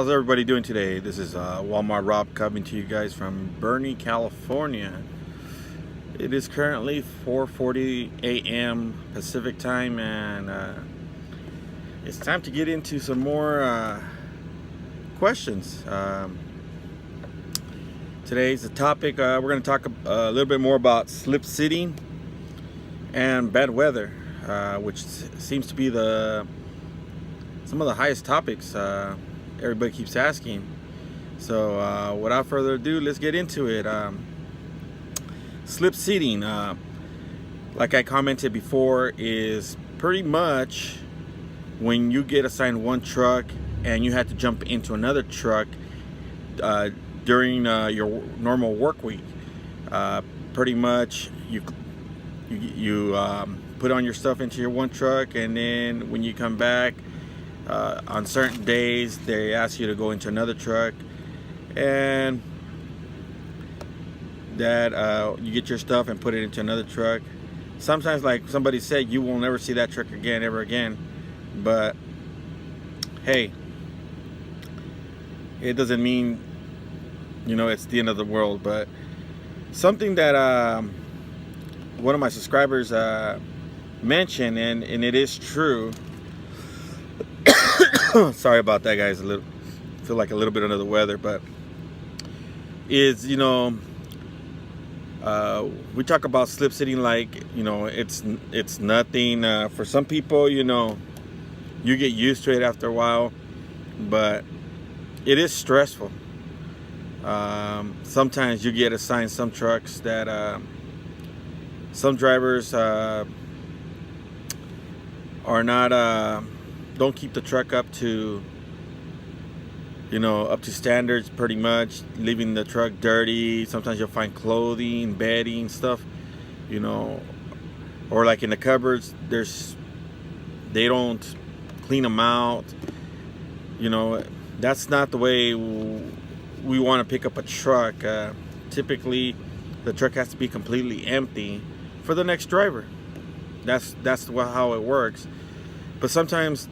How's everybody doing today? This is Walmart Rob coming to you guys from Bernie, California. It is currently 4:40 a.m. Pacific time, and it's time to get into some more questions. Today's the topic. We're going to talk a little bit more about slip sitting and bad weather, which seems to be some of the highest topics everybody keeps asking. So without further ado, let's get into it. Slip seating, like I commented before, is pretty much when you get assigned one truck and you have to jump into another truck during your normal work week. Pretty much you put on your stuff into your one truck, and then when you come back, on certain days they ask you to go into another truck, and that you get your stuff and put it into another truck. Sometimes, like somebody said, you will never see that truck again ever again, but hey, it doesn't mean it's the end of the world. But something that one of my subscribers mentioned, and it is true. Sorry about that, guys. Feel like a little bit under the weather, but is we talk about slip sitting like it's nothing. For some people, you get used to it after a while, but it is stressful. Sometimes you get assigned some trucks that some drivers are not. Don't keep the truck up to standards, pretty much, leaving the truck dirty. Sometimes you'll find clothing, bedding, stuff, or like in the cupboards, they don't clean them out. That's not the way we want to pick up a truck. Typically the truck has to be completely empty for the next driver. That's how it works. But sometimes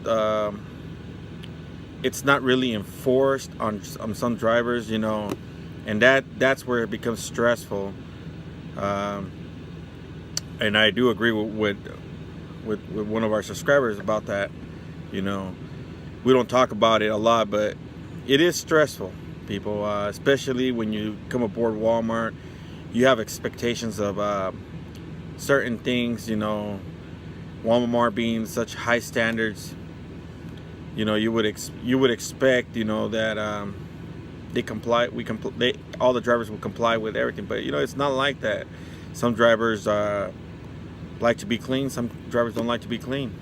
it's not really enforced on some drivers, and that's where it becomes stressful. And I do agree with one of our subscribers about that. We don't talk about it a lot, but it is stressful, people. Especially when you come aboard Walmart, you have expectations of certain things. Walmart being such high standards, you would expect that they comply. All the drivers will comply with everything, but it's not like that. Some drivers like to be clean. Some drivers don't like to be clean.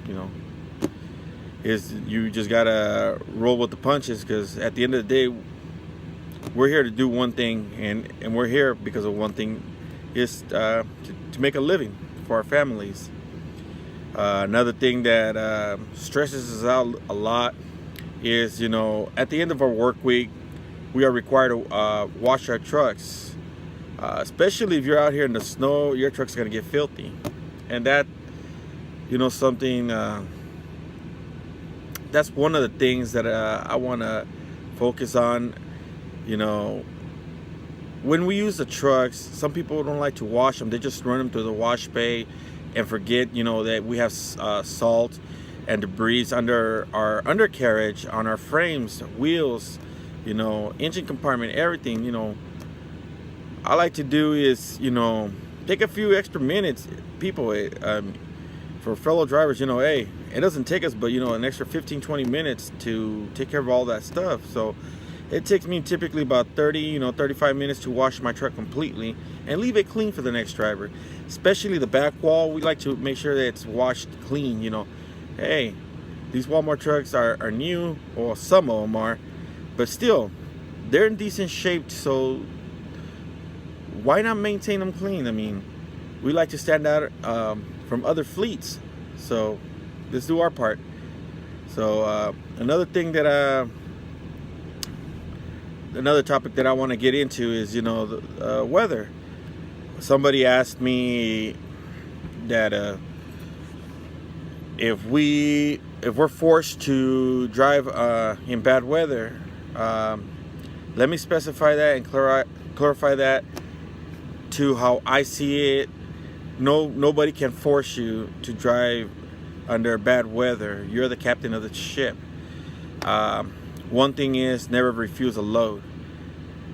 You just gotta roll with the punches, because at the end of the day, we're here to do one thing, and we're here because of one thing, is to make a living for our families. Another thing that stresses us out a lot is, at the end of our work week, we are required to wash our trucks. Especially if you're out here in the snow, your truck's going to get filthy. And that, something, that's one of the things that I want to focus on. When we use the trucks, some people don't like to wash them. They just run them through the wash bay and forget, that we have salt and debris under our undercarriage, on our frames, wheels, engine compartment, everything. I like to do is, take a few extra minutes, people, for fellow drivers. Hey, it doesn't take us but an extra 15-20 minutes to take care of all that stuff. So it takes me typically about 35 minutes to wash my truck completely and leave it clean for the next driver. Especially the back wall, we like to make sure that it's washed clean. Hey, these Walmart trucks are new, or some of them are, but still, they're in decent shape. So why not maintain them clean? I mean, we like to stand out from other fleets, so let's do our part. So another topic that I want to get into is the weather. Somebody asked me that if we're forced to drive in bad weather, Let me specify that and clarify that to how I see it. Nobody can force you to drive under bad weather. You're the captain of the ship. One thing is, never refuse a load.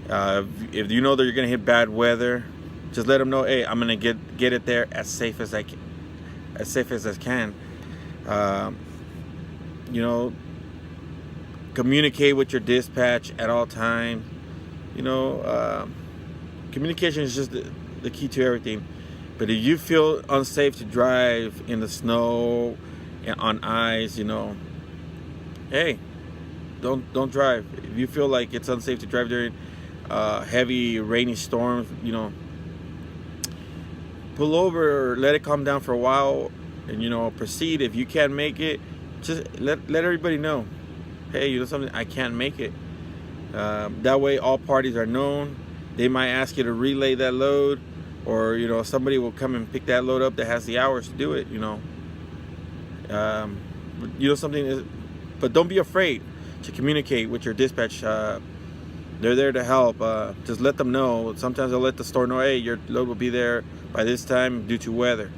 If you know that you're gonna hit bad weather, just let them know, hey, I'm gonna get it there as safe as I can. You know, communicate with your dispatch at all times. You know, communication is just the key to everything. But if you feel unsafe to drive in the snow, on ice, you know, hey, don't drive. If you feel like it's unsafe to drive during heavy rainy storms, you know, pull over or let it calm down for a while, and you know, proceed. If you can't make it, just let everybody know, hey, you know something, I can't make it. That way all parties are known. They might ask you to relay that load, or you know, somebody will come and pick that load up that has the hours to do it, you know. You know something is, but don't be afraid to communicate with your dispatch. They're there to help. Just let them know. Sometimes they'll let the store know, hey, your load will be there by this time due to weather.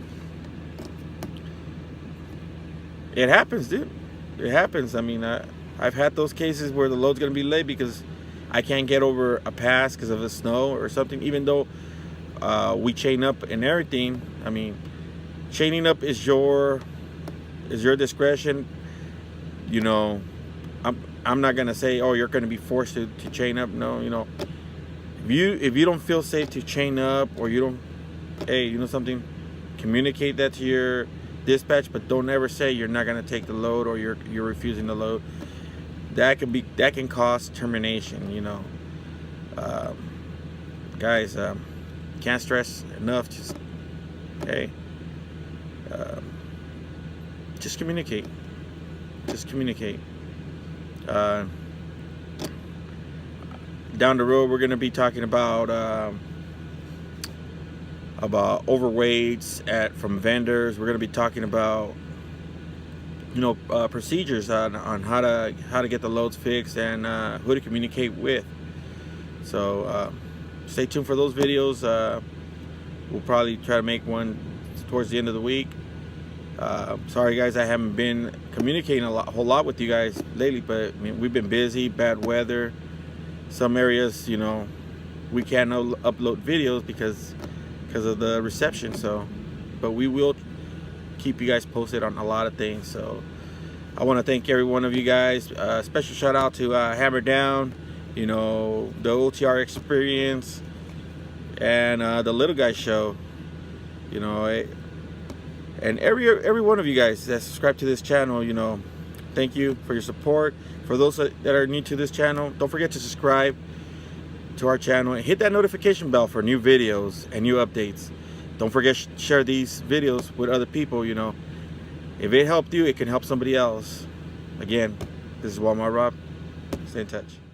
It happens, dude. It happens. I mean, I've had those cases where the load's gonna be late because I can't get over a pass because of the snow or something, even though we chain up and everything. I mean, chaining up is your discretion. You know, I'm not gonna say, oh, you're gonna be forced to chain up. No, you know, if you don't feel safe to chain up, or you don't, hey, you know something, communicate that to your dispatch, but don't ever say you're not gonna take the load or you're refusing the load. That can cause termination. You know, guys, can't stress enough. Just, hey, just communicate. Just communicate. Down the road, we're gonna be talking about overweights from vendors. We're gonna be talking about, you know, procedures on how to get the loads fixed and who to communicate with. So stay tuned for those videos. We'll probably try to make one towards the end of the week. Sorry guys, I haven't been communicating a whole lot with you guys lately, but I mean, we've been busy, bad weather. Some areas, you know, we can't upload videos because of the reception. So, but we will keep you guys posted on a lot of things. So I want to thank every one of you guys. Special shout out to Hammer Down, you know, the OTR Experience, and the Little Guy Show. You know, and every one of you guys that subscribe to this channel, you know, thank you for your support. For those that are new to this channel, don't forget to subscribe to our channel and hit that notification bell for new videos and new updates. Don't forget to share these videos with other people. You know, if it helped you, it can help somebody else. Again, this is Walmart Rob. Stay in touch.